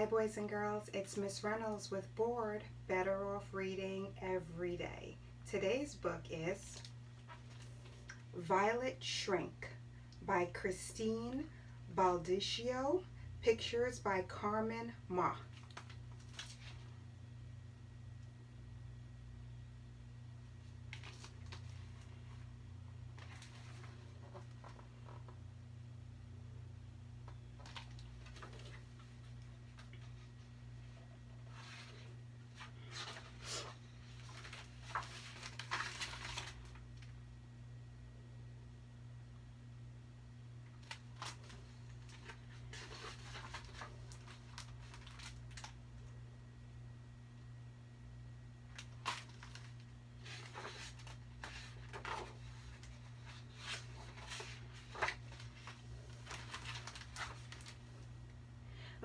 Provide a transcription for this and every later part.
Hi, boys and girls. It's Miss Reynolds with Board, Better Off Reading Every Day. Today's book is Violet Shrink by Christine Baldicchio. Pictures by Carmen Ma.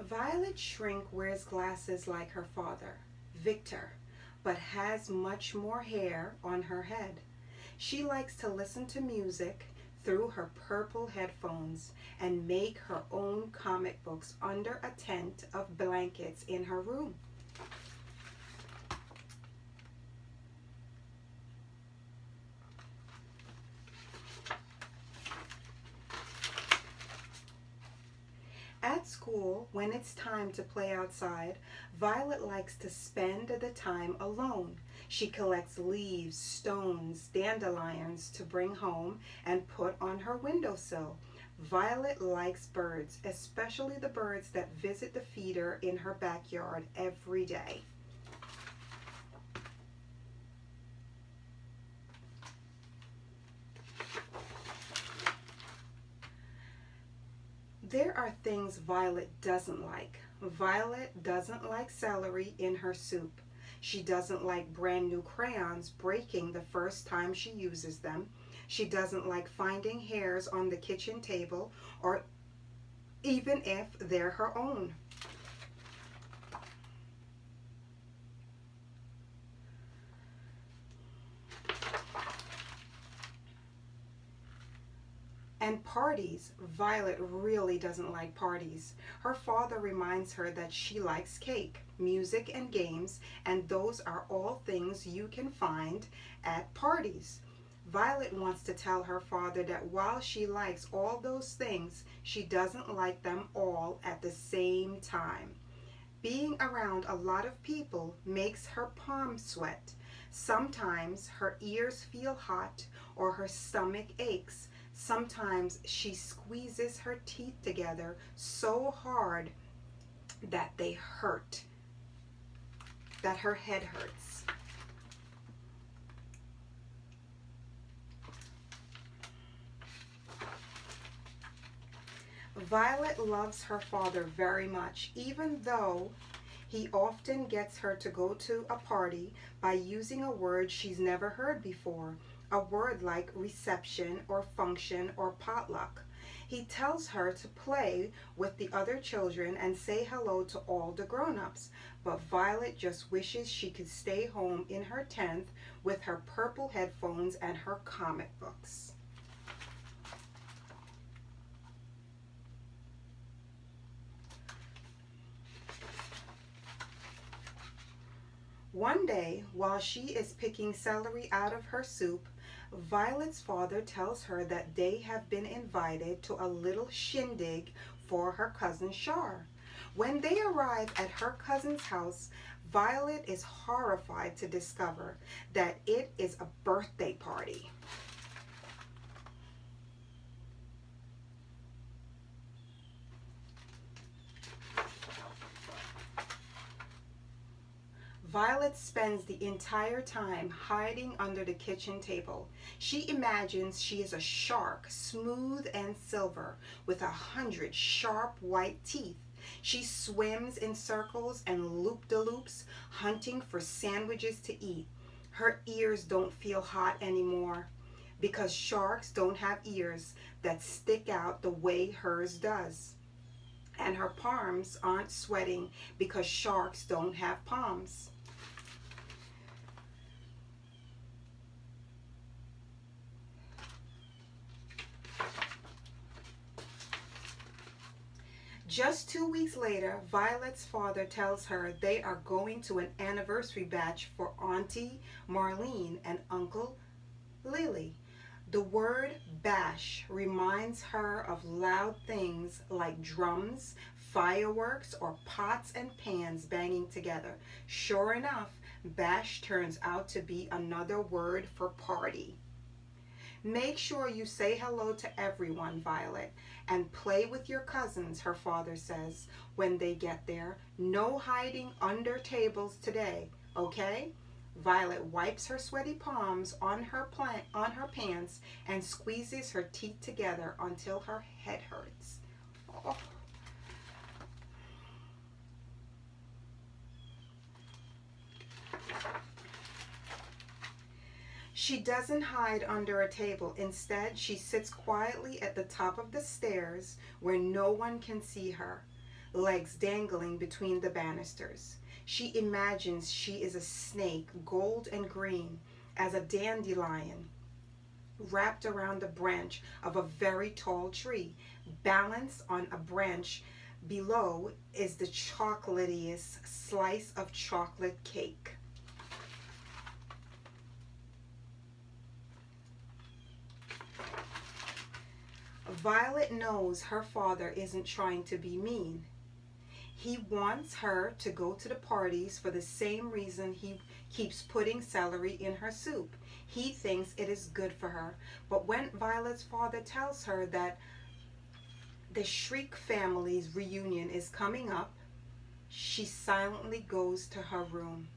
Violet Shrink wears glasses like her father, Victor, but has much more hair on her head. She likes to listen to music through her purple headphones and make her own comic books under a tent of blankets in her room. At school, when it's time to play outside, Violet likes to spend the time alone. She collects leaves, stones, dandelions to bring home and put on her windowsill. Violet likes birds, especially the birds that visit the feeder in her backyard every day. There are things Violet doesn't like. Violet doesn't like celery in her soup. She doesn't like brand new crayons breaking the first time she uses them. She doesn't like finding hairs on the kitchen table, or even if they're her own. And parties. Violet really doesn't like parties. Her father reminds her that she likes cake, music, and games, and those are all things you can find at parties. Violet wants to tell her father that while she likes all those things, she doesn't like them all at the same time. Being around a lot of people makes her palms sweat. Sometimes her ears feel hot or her stomach aches. Sometimes she squeezes her teeth together so hard that they hurt, that her head hurts. Violet loves her father very much, even though he often gets her to go to a party by using a word she's never heard before, a word like reception or function or potluck. He tells her to play with the other children and say hello to all the grown-ups, but Violet just wishes she could stay home in her tent with her purple headphones and her comic books. One day, while she is picking celery out of her soup, Violet's father tells her that they have been invited to a little shindig for her cousin Shar. When they arrive at her cousin's house, Violet is horrified to discover that it is a birthday party. Violet spends the entire time hiding under the kitchen table. She imagines she is a shark, smooth and silver, with 100 sharp white teeth. She swims in circles and loop-de-loops, hunting for sandwiches to eat. Her ears don't feel hot anymore because sharks don't have ears that stick out the way hers does. And her palms aren't sweating because sharks don't have palms. Just 2 weeks later, Violet's father tells her they are going to an anniversary batch for Auntie Marlene and Uncle Lily. The word bash reminds her of loud things like drums, fireworks, or pots and pans banging together. Sure enough, bash turns out to be another word for party. Make sure you say hello to everyone, Violet, and play with your cousins, her father says when they get there. No hiding under tables today, okay? Violet wipes her sweaty palms on her pants and squeezes her teeth together until her head hurts. Oh. She doesn't hide under a table. Instead, she sits quietly at the top of the stairs where no one can see her, legs dangling between the banisters. She imagines she is a snake, gold and green, as a dandelion wrapped around the branch of a very tall tree. Balanced on a branch below is the chocolatiest slice of chocolate cake. Violet knows her father isn't trying to be mean. He wants her to go to the parties for the same reason he keeps putting celery in her soup. He thinks it is good for her. But when Violet's father tells her that the Shriek family's reunion is coming up, she silently goes to her room.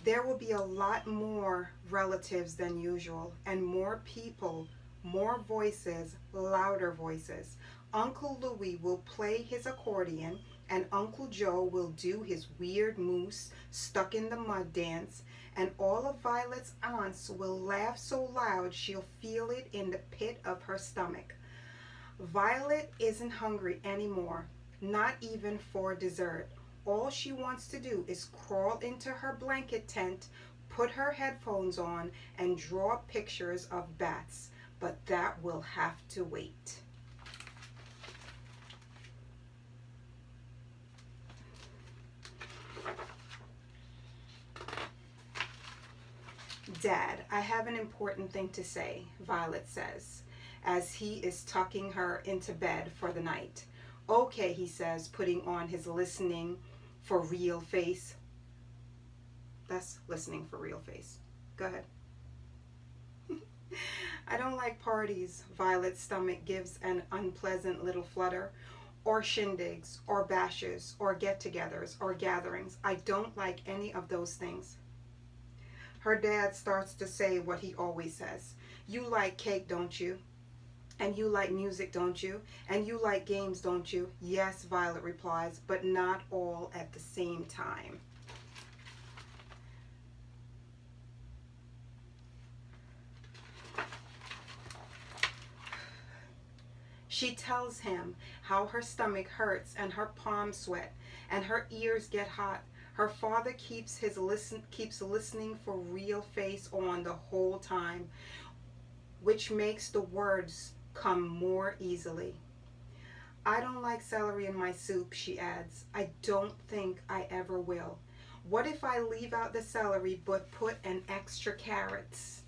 There will be a lot more relatives than usual, and more people, more voices, louder voices. Uncle Louis will play his accordion, and Uncle Joe will do his weird moose stuck in the mud dance, and all of Violet's aunts will laugh so loud she'll feel it in the pit of her stomach. Violet isn't hungry anymore, not even for dessert. All she wants to do is crawl into her blanket tent, put her headphones on, and draw pictures of bats. But that will have to wait. Dad, I have an important thing to say, Violet says, as he is tucking her into bed for the night. Okay, he says, putting on his listening for real face. That's listening for real face. Go ahead. I don't like parties. Violet's stomach gives an unpleasant little flutter. Or shindigs, or bashes, or get togethers, or gatherings. I don't like any of those things. Her dad starts to say what he always says. You like cake, don't you? And you like music, don't you? And you like games, don't you? Yes, Violet replies, but not all at the same time. She tells him how her stomach hurts and her palms sweat and her ears get hot. Her father keeps listening for real face on the whole time, which makes the words come more easily. I don't like celery in my soup, she adds. I don't think I ever will. What if I leave out the celery but put an extra carrots?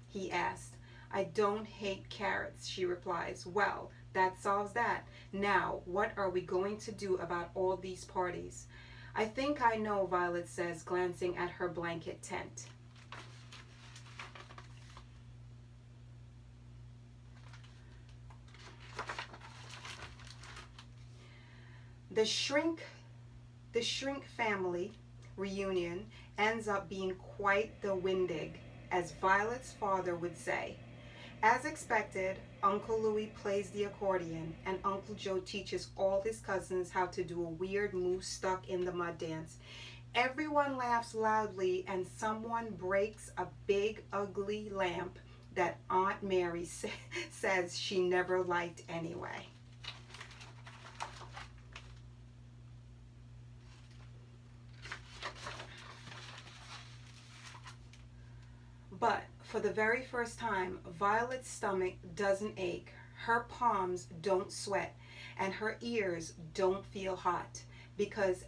He asked. I don't hate carrots, she replies. Well, that solves that. Now, what are we going to do about all these parties? I think I know, Violet says, glancing at her blanket tent. The shrink the Shrink family reunion ends up being quite the windig, as Violet's father would say. As expected, Uncle Louis plays the accordion, and Uncle Joe teaches all his cousins how to do a weird moose stuck in the mud dance. Everyone laughs loudly, and someone breaks a big, ugly lamp that Aunt Mary says she never liked anyway. But for the very first time, Violet's stomach doesn't ache, her palms don't sweat, and her ears don't feel hot because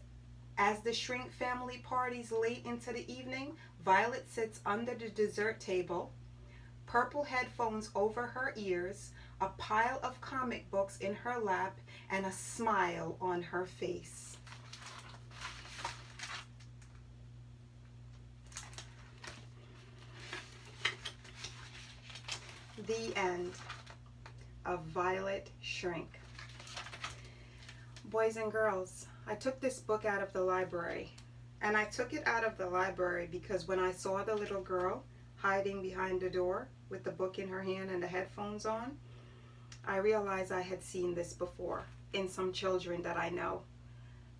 as the Shrink family parties late into the evening, Violet sits under the dessert table, purple headphones over her ears, a pile of comic books in her lap, and a smile on her face. The end of Violet Shrink. Boys and girls, I took this book out of the library. And I took it out of the library because when I saw the little girl hiding behind the door with the book in her hand and the headphones on, I realized I had seen this before in some children that I know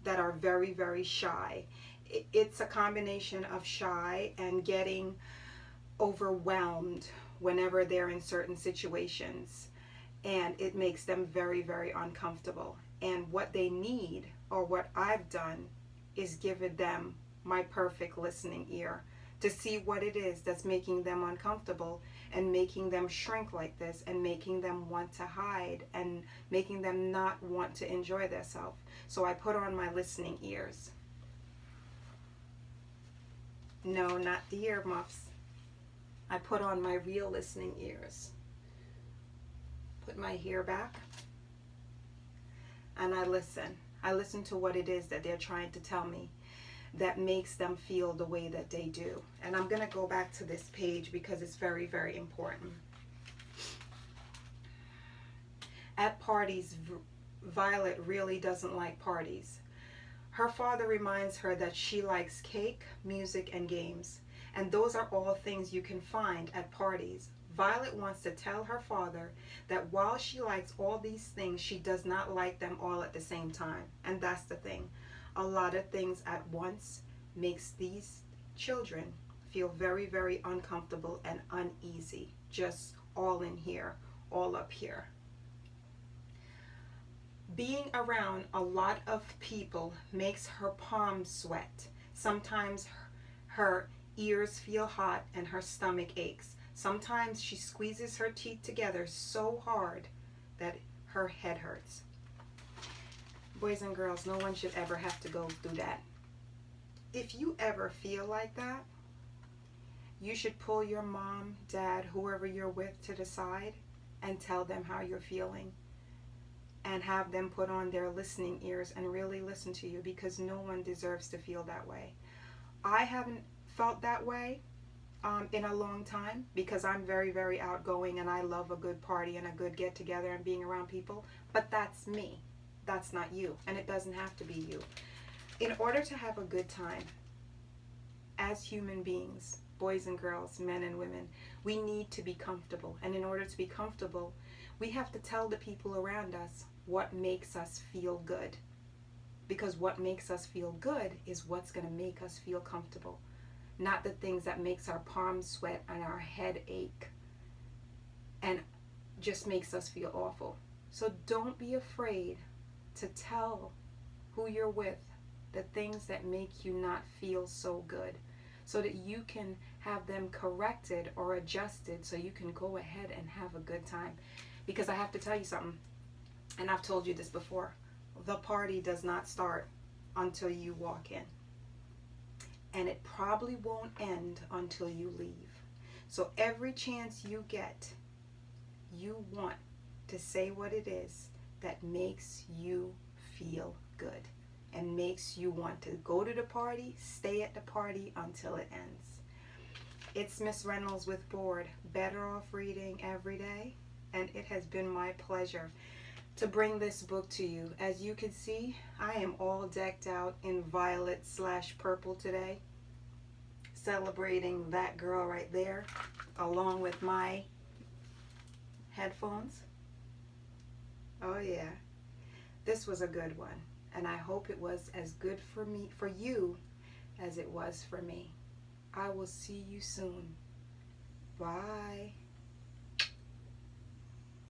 that are very, very shy. It's a combination of shy and getting overwhelmed whenever they're in certain situations, and it makes them very, very uncomfortable. And what they need, or what I've done, is given them my perfect listening ear to see what it is that's making them uncomfortable and making them shrink like this and making them want to hide and making them not want to enjoy themselves. So I put on my listening ears. No, not the earmuffs. I put on my real listening ears. Put my hair back and I listen. I listen to what it is that they're trying to tell me that makes them feel the way that they do. And I'm going to go back to this page because it's very, very important. At parties, Violet really doesn't like parties. Her father reminds her that she likes cake, music, and games. And those are all things you can find at parties. Violet wants to tell her father that while she likes all these things, she does not like them all at the same time. And that's the thing. A lot of things at once makes these children feel very, very uncomfortable and uneasy. Just all in here, all up here. Being around a lot of people makes her palms sweat. Sometimes her ears feel hot and her stomach aches. Sometimes she squeezes her teeth together so hard that her head hurts. Boys and girls, no one should ever have to go through that. If you ever feel like that, you should pull your mom, dad, whoever you're with to the side and tell them how you're feeling. And have them put on their listening ears and really listen to you, because no one deserves to feel that way. I haven't felt that way in a long time because I'm very, very outgoing and I love a good party and a good get together and being around people. But that's me. That's not you. And it doesn't have to be you. In order to have a good time, as human beings, boys and girls, men and women, we need to be comfortable. And in order to be comfortable, we have to tell the people around us what makes us feel good. Because what makes us feel good is what's going to make us feel comfortable. Not the things that makes our palms sweat and our head ache and just makes us feel awful. So don't be afraid to tell who you're with the things that make you not feel so good, so that you can have them corrected or adjusted so you can go ahead and have a good time. Because I have to tell you something, and I've told you this before, the party does not start until you walk in. And it probably won't end until you leave. So every chance you get, you want to say what it is that makes you feel good and makes you want to go to the party, stay at the party until it ends. It's Miss Reynolds with B.O.R.E.D. Better Off Reading Every Day, and it has been my pleasure to bring this book to you. As you can see, I am all decked out in violet/purple today, celebrating that girl right there, along with my headphones. Oh yeah, this was a good one, and I hope it was as good for you as it was for me. I will see you soon. Bye.